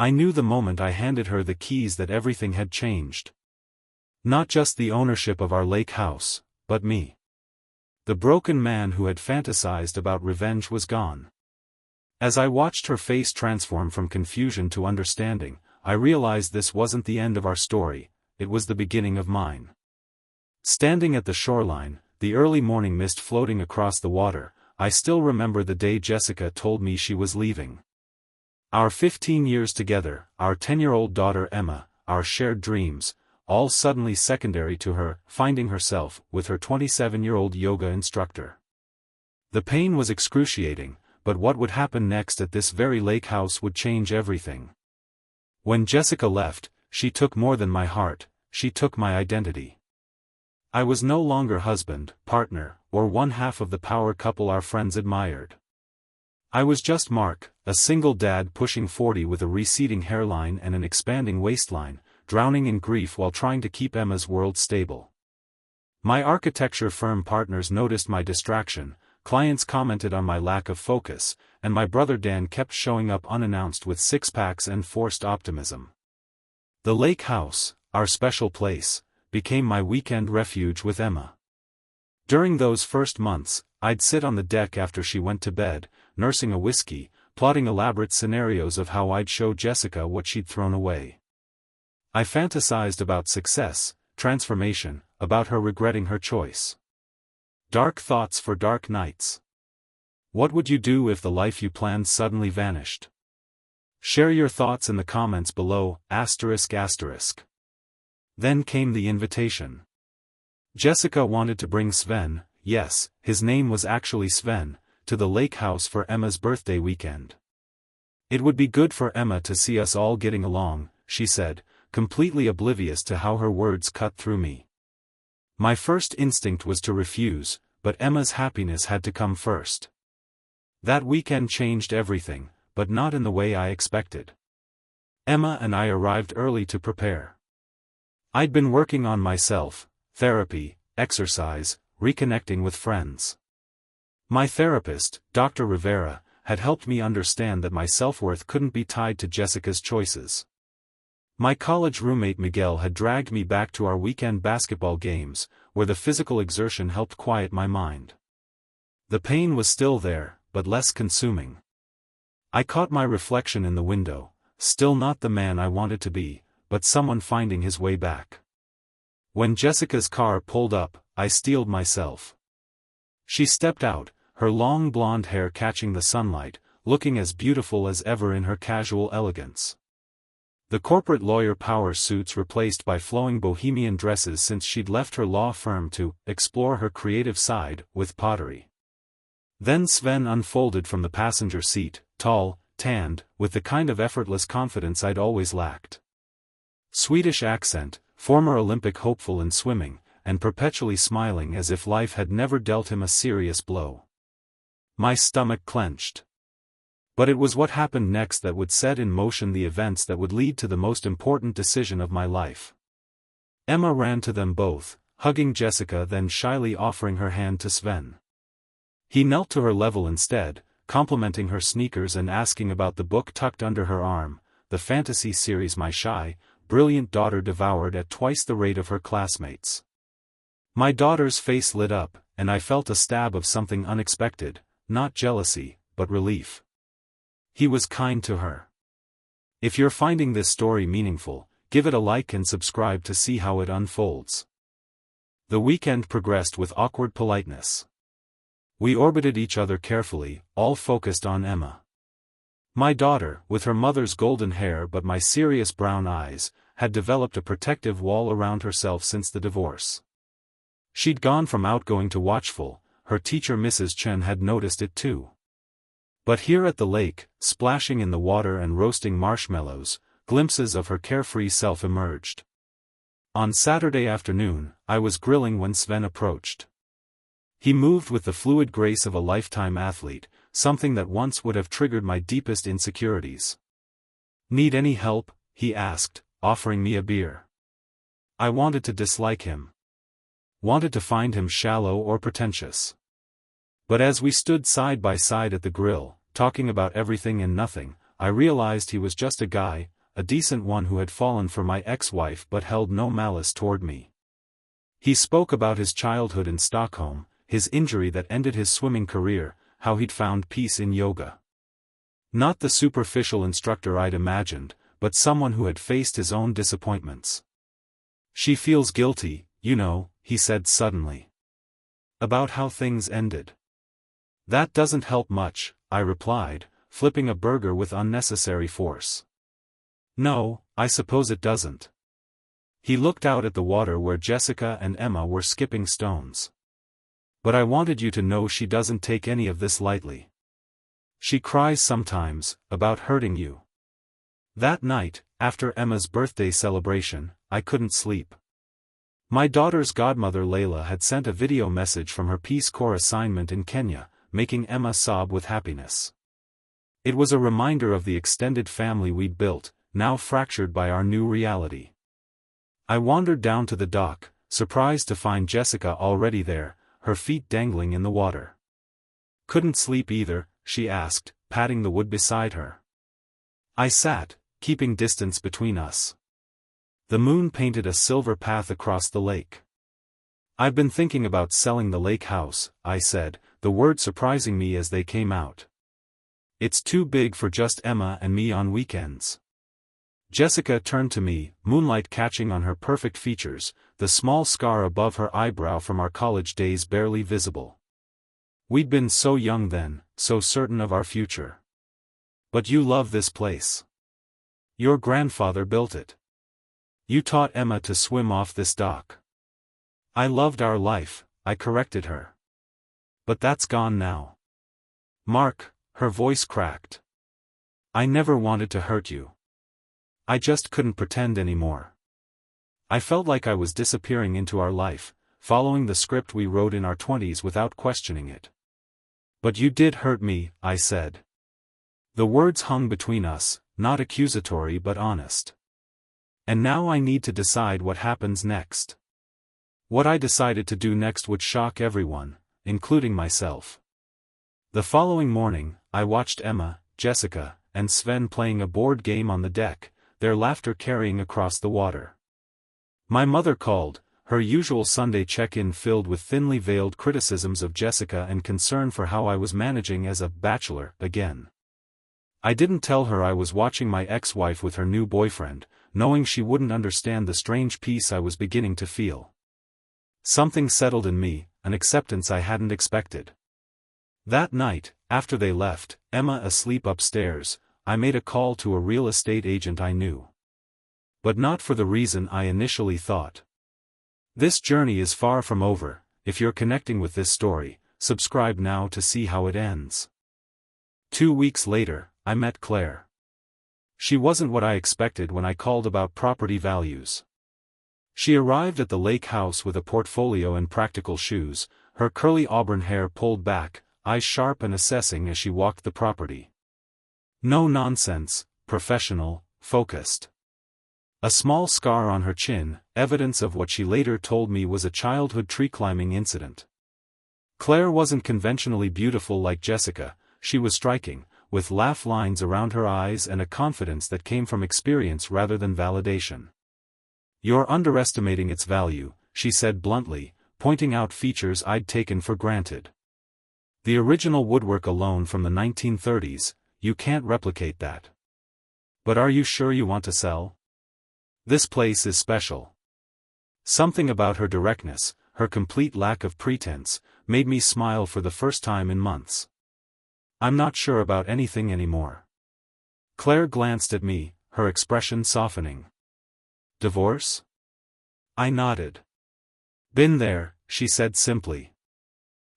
I knew the moment I handed her the keys that everything had changed. Not just the ownership of our lake house, but me. The broken man who had fantasized about revenge was gone. As I watched her face transform from confusion to understanding, I realized this wasn't the end of our story, it was the beginning of mine. Standing at the shoreline, the early morning mist floating across the water, I still remember the day Jessica told me she was leaving. Our 15 years together, our 10-year-old daughter Emma, our shared dreams, all suddenly secondary to her finding herself with her 27-year-old yoga instructor. The pain was excruciating, but what would happen next at this very lake house would change everything. When Jessica left, she took more than my heart, she took my identity. I was no longer husband, partner, or one half of the power couple our friends admired. I was just Mark, a single dad pushing 40 with a receding hairline and an expanding waistline, drowning in grief while trying to keep Emma's world stable. My architecture firm partners noticed my distraction, clients commented on my lack of focus, and my brother Dan kept showing up unannounced with six-packs and forced optimism. The lake house, our special place, became my weekend refuge with Emma. During those first months, I'd sit on the deck after she went to bed, nursing a whiskey, plotting elaborate scenarios of how I'd show Jessica what she'd thrown away. I fantasized about success, transformation, about her regretting her choice. Dark thoughts for dark nights. What would you do if the life you planned suddenly vanished? Share your thoughts in the comments below, ***. Then came the invitation. Jessica wanted to bring Sven, yes, his name was actually Sven, to the lake house for Emma's birthday weekend. It would be good for Emma to see us all getting along, she said, completely oblivious to how her words cut through me. My first instinct was to refuse, but Emma's happiness had to come first. That weekend changed everything, but not in the way I expected. Emma and I arrived early to prepare. I'd been working on myself, therapy, exercise, reconnecting with friends. My therapist, Dr. Rivera, had helped me understand that my self-worth couldn't be tied to Jessica's choices. My college roommate Miguel had dragged me back to our weekend basketball games, where the physical exertion helped quiet my mind. The pain was still there, but less consuming. I caught my reflection in the window, still not the man I wanted to be, but someone finding his way back. When Jessica's car pulled up, I steeled myself. She stepped out, her long blonde hair catching the sunlight, looking as beautiful as ever in her casual elegance. The corporate lawyer power suits replaced by flowing bohemian dresses since she'd left her law firm to explore her creative side with pottery. Then Sven unfolded from the passenger seat, tall, tanned, with the kind of effortless confidence I'd always lacked. Swedish accent, former Olympic hopeful in swimming, and perpetually smiling as if life had never dealt him a serious blow. My stomach clenched. But it was what happened next that would set in motion the events that would lead to the most important decision of my life. Emma ran to them both, hugging Jessica, then shyly offering her hand to Sven. He knelt to her level instead, complimenting her sneakers and asking about the book tucked under her arm, the fantasy series my shy, brilliant daughter devoured at twice the rate of her classmates. My daughter's face lit up, and I felt a stab of something unexpected, not jealousy, but relief. He was kind to her. If you're finding this story meaningful, give it a like and subscribe to see how it unfolds. The weekend progressed with awkward politeness. We orbited each other carefully, all focused on Emma. My daughter, with her mother's golden hair but my serious brown eyes, had developed a protective wall around herself since the divorce. She'd gone from outgoing to watchful, her teacher Mrs. Chen had noticed it too. But here at the lake, splashing in the water and roasting marshmallows, glimpses of her carefree self emerged. On Saturday afternoon, I was grilling when Sven approached. He moved with the fluid grace of a lifetime athlete, something that once would have triggered my deepest insecurities. "Need any help?" he asked, offering me a beer. I wanted to dislike him. Wanted to find him shallow or pretentious. But as we stood side by side at the grill, talking about everything and nothing, I realized he was just a guy, a decent one who had fallen for my ex-wife but held no malice toward me. He spoke about his childhood in Stockholm, his injury that ended his swimming career, how he'd found peace in yoga. Not the superficial instructor I'd imagined, but someone who had faced his own disappointments. She feels guilty, you know, he said suddenly. About how things ended. That doesn't help much, I replied, flipping a burger with unnecessary force. No, I suppose it doesn't. He looked out at the water where Jessica and Emma were skipping stones. But I wanted you to know she doesn't take any of this lightly. She cries sometimes, about hurting you. That night, after Emma's birthday celebration, I couldn't sleep. My daughter's godmother Layla had sent a video message from her Peace Corps assignment in Kenya, making Emma sob with happiness. It was a reminder of the extended family we'd built, now fractured by our new reality. I wandered down to the dock, surprised to find Jessica already there, her feet dangling in the water. Couldn't sleep either, she asked, patting the wood beside her. I sat, keeping distance between us. The moon painted a silver path across the lake. I've been thinking about selling the lake house, I said, the words surprising me as they came out. It's too big for just Emma and me on weekends. Jessica turned to me, moonlight catching on her perfect features, the small scar above her eyebrow from our college days barely visible. We'd been so young then, so certain of our future. But you love this place. Your grandfather built it. You taught Emma to swim off this dock. I loved our life, I corrected her. But that's gone now. Mark, her voice cracked. I never wanted to hurt you. I just couldn't pretend anymore. I felt like I was disappearing into our life, following the script we wrote in our 20s without questioning it. But you did hurt me, I said. The words hung between us, not accusatory but honest. And now I need to decide what happens next. What I decided to do next would shock everyone, including myself. The following morning, I watched Emma, Jessica, and Sven playing a board game on the deck, their laughter carrying across the water. My mother called, her usual Sunday check-in filled with thinly veiled criticisms of Jessica and concern for how I was managing as a bachelor again. I didn't tell her I was watching my ex-wife with her new boyfriend, knowing she wouldn't understand the strange peace I was beginning to feel. Something settled in me, an acceptance I hadn't expected. That night, after they left, Emma asleep upstairs, I made a call to a real estate agent I knew. But not for the reason I initially thought. This journey is far from over. If you're connecting with this story, subscribe now to see how it ends. 2 weeks later, I met Claire. She wasn't what I expected when I called about property values. She arrived at the lake house with a portfolio and practical shoes, her curly auburn hair pulled back, eyes sharp and assessing as she walked the property. No nonsense, professional, focused. A small scar on her chin, evidence of what she later told me was a childhood tree-climbing incident. Claire wasn't conventionally beautiful like Jessica, she was striking, with laugh lines around her eyes and a confidence that came from experience rather than validation. You're underestimating its value, she said bluntly, pointing out features I'd taken for granted. The original woodwork alone from the 1930s, you can't replicate that. But are you sure you want to sell? This place is special. Something about her directness, her complete lack of pretense, made me smile for the first time in months. I'm not sure about anything anymore. Claire glanced at me, her expression softening. Divorce? I nodded. Been there, she said simply.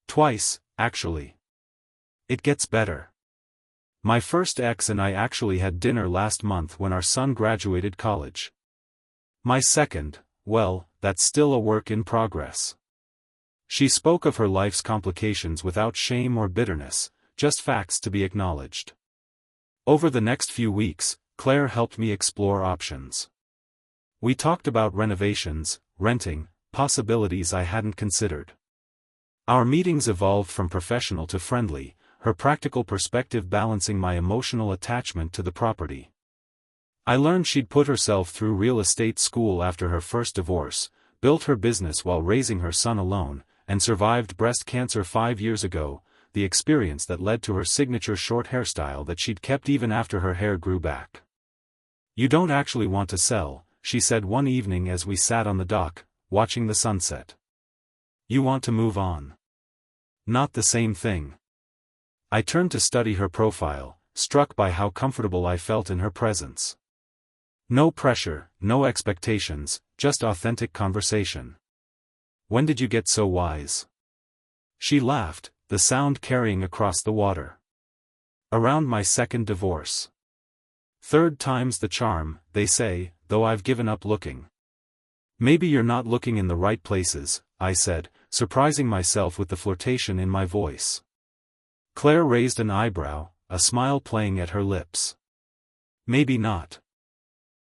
Twice, actually. It gets better. My first ex and I actually had dinner last month when our son graduated college. My second, well, that's still a work in progress. She spoke of her life's complications without shame or bitterness, just facts to be acknowledged. Over the next few weeks, Claire helped me explore options. We talked about renovations, renting, possibilities I hadn't considered. Our meetings evolved from professional to friendly, her practical perspective balancing my emotional attachment to the property. I learned she'd put herself through real estate school after her first divorce, built her business while raising her son alone, and survived breast cancer 5 years ago, the experience that led to her signature short hairstyle that she'd kept even after her hair grew back. "You don't actually want to sell," she said one evening as we sat on the dock, watching the sunset. "You want to move on." "Not the same thing." I turned to study her profile, struck by how comfortable I felt in her presence. No pressure, no expectations, just authentic conversation. "When did you get so wise?" She laughed, the sound carrying across the water. "Around my second divorce. Third time's the charm, they say, though I've given up looking." "Maybe you're not looking in the right places," I said, surprising myself with the flirtation in my voice. Claire raised an eyebrow, a smile playing at her lips. "Maybe not."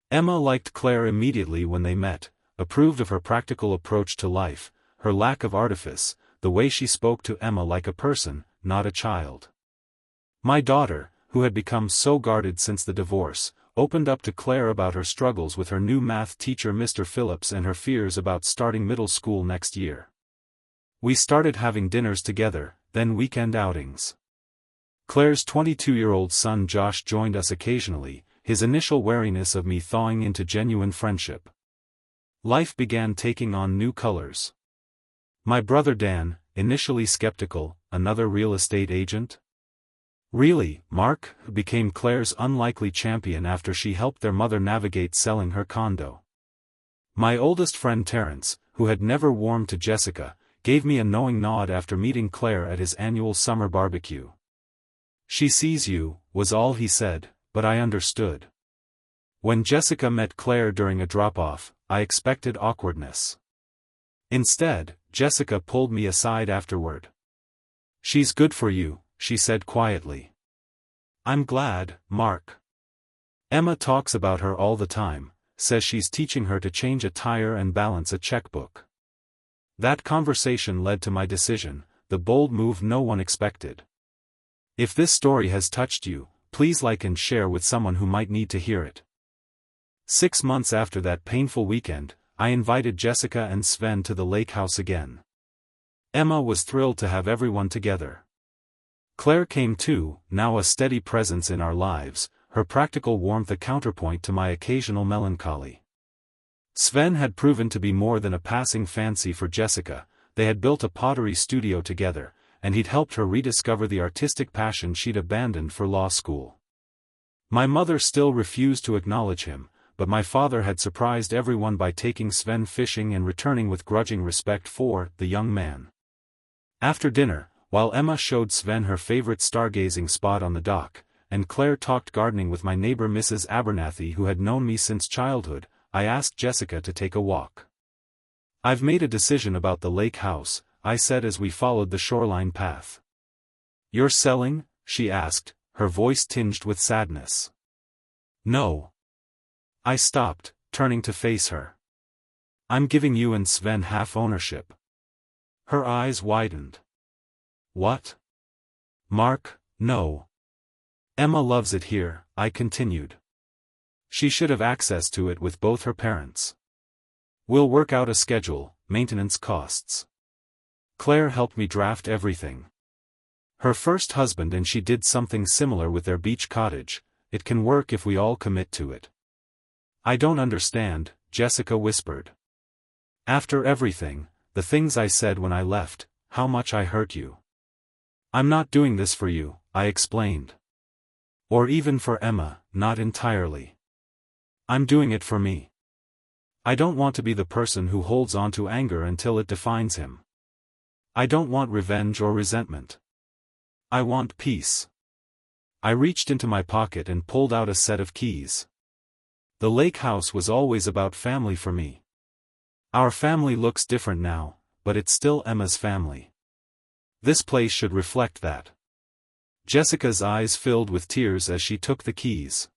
Emma liked Claire immediately when they met, approved of her practical approach to life, her lack of artifice, the way she spoke to Emma like a person, not a child. My daughter, who had become so guarded since the divorce, opened up to Claire about her struggles with her new math teacher Mr. Phillips and her fears about starting middle school next year. We started having dinners together, then weekend outings. Claire's 22-year-old son Josh joined us occasionally, his initial wariness of me thawing into genuine friendship. Life began taking on new colors. My brother Dan, initially skeptical, another real estate agent? Really, Mark, who became Claire's unlikely champion after she helped their mother navigate selling her condo. My oldest friend Terrence, who had never warmed to Jessica, gave me a knowing nod after meeting Claire at his annual summer barbecue. "She sees you," was all he said, but I understood. When Jessica met Claire during a drop-off, I expected awkwardness. Instead, Jessica pulled me aside afterward. "She's good for you," she said quietly. "I'm glad, Mark. Emma talks about her all the time, says she's teaching her to change a tire and balance a checkbook." That conversation led to my decision, the bold move no one expected. If this story has touched you, please like and share with someone who might need to hear it. 6 months after that painful weekend, I invited Jessica and Sven to the lake house again. Emma was thrilled to have everyone together. Claire came too, now a steady presence in our lives, her practical warmth a counterpoint to my occasional melancholy. Sven had proven to be more than a passing fancy for Jessica. They had built a pottery studio together, and he'd helped her rediscover the artistic passion she'd abandoned for law school. My mother still refused to acknowledge him, but my father had surprised everyone by taking Sven fishing and returning with grudging respect for the young man. After dinner, while Emma showed Sven her favorite stargazing spot on the dock, and Claire talked gardening with my neighbor Mrs. Abernathy who had known me since childhood, I asked Jessica to take a walk. "I've made a decision about the lake house," I said as we followed the shoreline path. "You're selling?" she asked, her voice tinged with sadness. "No." I stopped, turning to face her. "I'm giving you and Sven half ownership." Her eyes widened. "What?" "Mark, no. Emma loves it here," I continued. "She should have access to it with both her parents. We'll work out a schedule, maintenance costs. Claire helped me draft everything. Her first husband and she did something similar with their beach cottage. It can work if we all commit to it." "I don't understand," Jessica whispered. "After everything, the things I said when I left, how much I hurt you. I'm not doing this for you," I explained. "Or even for Emma, not entirely. I'm doing it for me. I don't want to be the person who holds on to anger until it defines him. I don't want revenge or resentment. I want peace." I reached into my pocket and pulled out a set of keys. The lake house was always about family for me. Our family looks different now, but it's still Emma's family. This place should reflect that. Jessica's eyes filled with tears as she took the keys.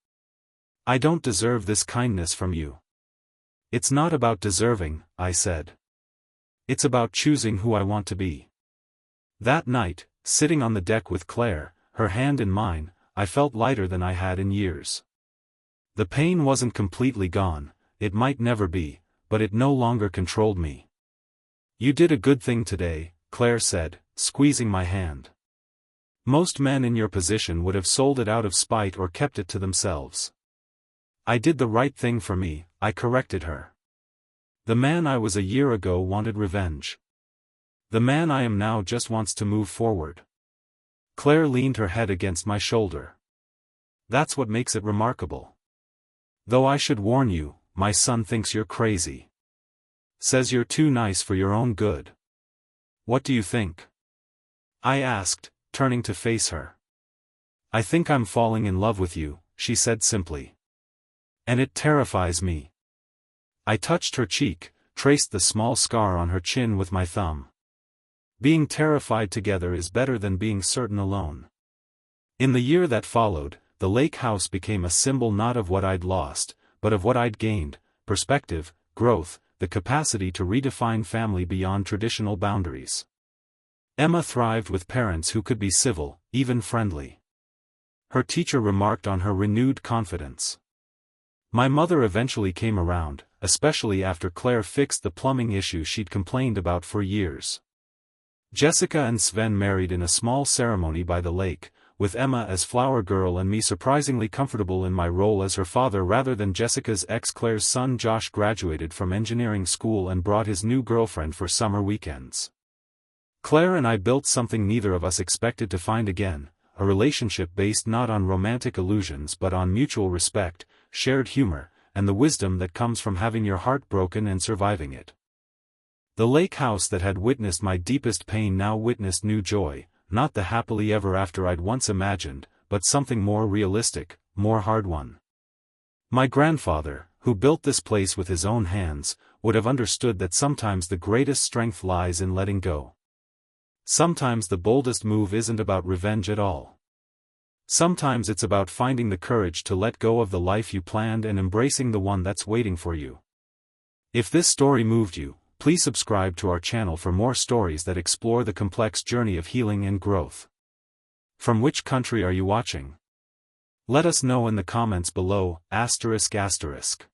"I don't deserve this kindness from you." "It's not about deserving," I said. "It's about choosing who I want to be." That night, sitting on the deck with Claire, her hand in mine, I felt lighter than I had in years. The pain wasn't completely gone, it might never be, but it no longer controlled me. "You did a good thing today," Claire said, squeezing my hand. "Most men in your position would have sold it out of spite or kept it to themselves." "I did the right thing for me," I corrected her. "The man I was a year ago wanted revenge. The man I am now just wants to move forward." Claire leaned her head against my shoulder. "That's what makes it remarkable. Though I should warn you, my son thinks you're crazy. Says you're too nice for your own good. What do you think?" I asked, turning to face her. "I think I'm falling in love with you," she said simply. "And it terrifies me." I touched her cheek, traced the small scar on her chin with my thumb. Being terrified together is better than being certain alone. In the year that followed, the lake house became a symbol not of what I'd lost, but of what I'd gained: perspective, growth, the capacity to redefine family beyond traditional boundaries. Emma thrived with parents who could be civil, even friendly. Her teacher remarked on her renewed confidence. My mother eventually came around, especially after Claire fixed the plumbing issue she'd complained about for years. Jessica and Sven married in a small ceremony by the lake, with Emma as flower girl and me surprisingly comfortable in my role as her father rather than Jessica's ex. Claire's son Josh graduated from engineering school and brought his new girlfriend for summer weekends. Claire and I built something neither of us expected to find again, a relationship based not on romantic illusions but on mutual respect, shared humor, and the wisdom that comes from having your heart broken and surviving it. The lake house that had witnessed my deepest pain now witnessed new joy, not the happily ever after I'd once imagined, but something more realistic, more hard-won. My grandfather, who built this place with his own hands, would have understood that sometimes the greatest strength lies in letting go. Sometimes the boldest move isn't about revenge at all. Sometimes it's about finding the courage to let go of the life you planned and embracing the one that's waiting for you. If this story moved you, please subscribe to our channel for more stories that explore the complex journey of healing and growth. From which country are you watching? Let us know in the comments below, ****.